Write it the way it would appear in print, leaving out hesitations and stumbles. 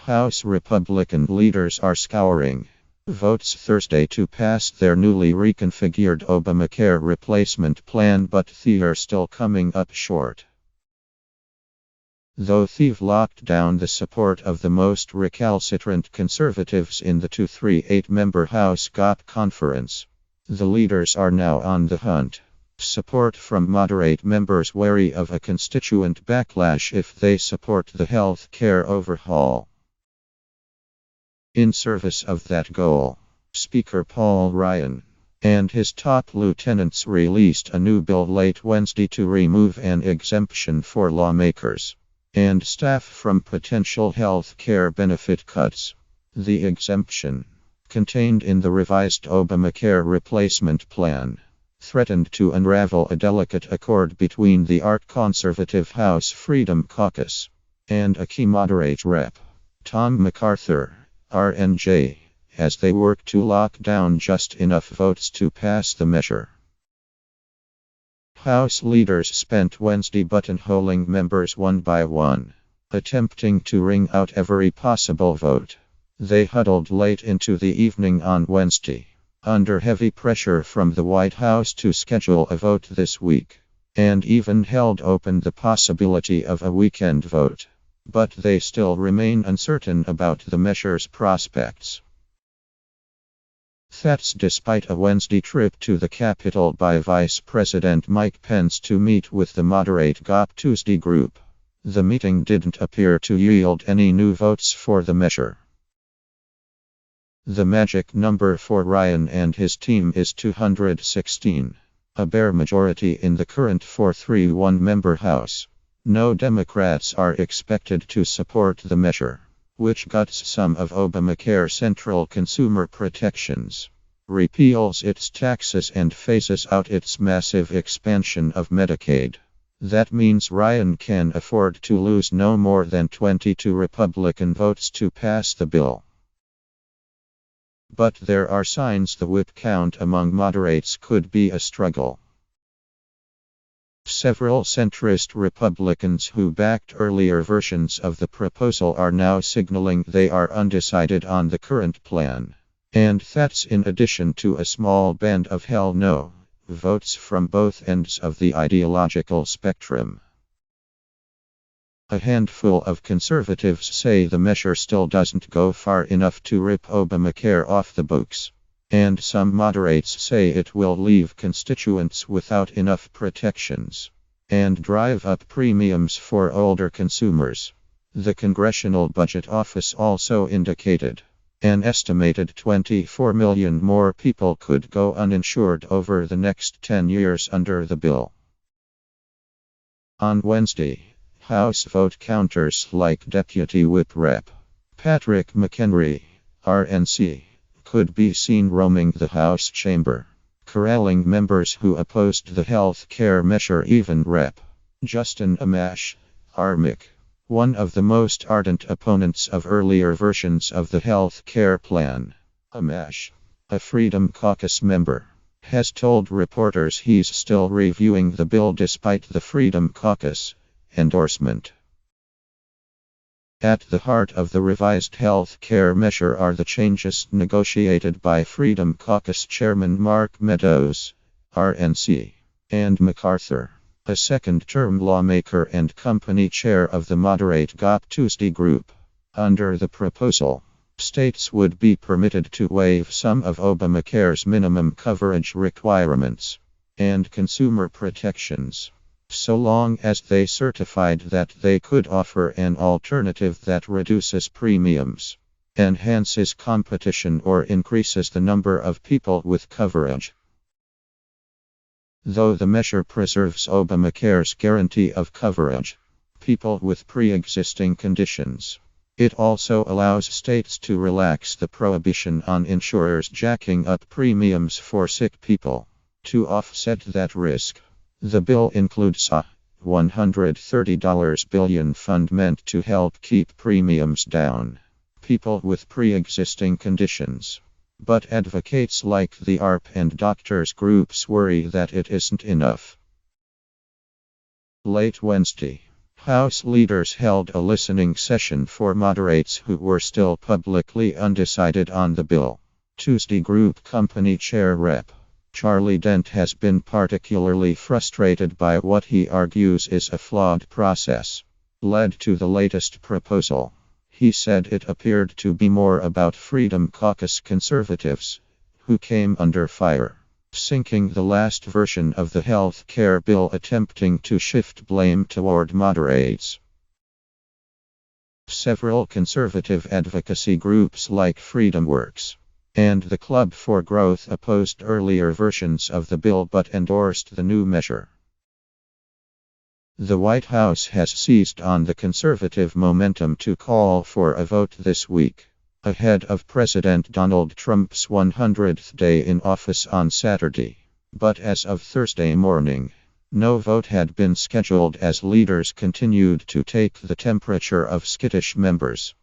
House Republican leaders are scouring votes Thursday to pass their newly reconfigured Obamacare replacement plan, but they're still coming up short. Though they've locked down the support of the most recalcitrant conservatives in the 238-member House GOP conference, the leaders are now on the hunt. Support from moderate members wary of a constituent backlash if they support the health care overhaul. In service of that goal, Speaker Paul Ryan and his top lieutenants released a new bill late Wednesday to remove an exemption for lawmakers and staff from potential health care benefit cuts. The exemption, contained in the revised Obamacare replacement plan, threatened to unravel a delicate accord between the art-conservative House Freedom Caucus and a key moderate rep, Tom MacArthur, RNJ, as they work to lock down just enough votes to pass the measure. House leaders spent Wednesday buttonholing members one by one, attempting to wring out every possible vote. They huddled late into the evening on Wednesday, under heavy pressure from the White House to schedule a vote this week, and even held open the possibility of a weekend vote. But they still remain uncertain about the measure's prospects. That's despite a Wednesday trip to the Capitol by Vice President Mike Pence to meet with the moderate GOP Tuesday group. The meeting didn't appear to yield any new votes for the measure. The magic number for Ryan and his team is 216, a bare majority in the current 431-member House. No Democrats are expected to support the measure, which guts some of Obamacare's central consumer protections, repeals its taxes, and phases out its massive expansion of Medicaid. That means Ryan can afford to lose no more than 22 Republican votes to pass the bill. But there are signs the whip count among moderates could be a struggle. Several centrist Republicans who backed earlier versions of the proposal are now signaling they are undecided on the current plan. And that's in addition to a small band of hell no votes from both ends of the ideological spectrum. A handful of conservatives say the measure still doesn't go far enough to rip Obamacare off the books. And some moderates say it will leave constituents without enough protections and drive up premiums for older consumers. The Congressional Budget Office also indicated an estimated 24 million more people could go uninsured over the next 10 years under the bill. On Wednesday, House vote counters like Deputy Whip Rep. Patrick McHenry, RNC, could be seen roaming the House chamber, corralling members who opposed the health care measure. Even Rep. Justin Amash, RMIC, one of the most ardent opponents of earlier versions of the health care plan. Amash, a Freedom Caucus member, has told reporters he's still reviewing the bill despite the Freedom Caucus endorsement. At the heart of the revised health care measure are the changes negotiated by Freedom Caucus Chairman Mark Meadows, RNC, and MacArthur, a second-term lawmaker and company chair of the moderate GOP Tuesday group. Under the proposal, states would be permitted to waive some of Obamacare's minimum coverage requirements and consumer protections, so long as they certified that they could offer an alternative that reduces premiums, enhances competition, or increases the number of people with coverage. Though the measure preserves Obamacare's guarantee of coverage, people with pre-existing conditions, it also allows states to relax the prohibition on insurers jacking up premiums for sick people. To offset that risk, the bill includes a $130 billion fund meant to help keep premiums down. People with pre-existing conditions. But advocates like the AARP and doctors groups worry that it isn't enough. Late Wednesday, House leaders held a listening session for moderates who were still publicly undecided on the bill. Tuesday, Group Company Chair Rep. Charlie Dent has been particularly frustrated by what he argues is a flawed process led to the latest proposal. He said it appeared to be more about Freedom Caucus conservatives, who came under fire, sinking the last version of the health care bill, attempting to shift blame toward moderates. Several conservative advocacy groups like Freedom Works and the Club for Growth opposed earlier versions of the bill but endorsed the new measure. The White House has seized on the conservative momentum to call for a vote this week, ahead of President Donald Trump's 100th day in office on Saturday. But as of Thursday morning, no vote had been scheduled as leaders continued to take the temperature of skittish members.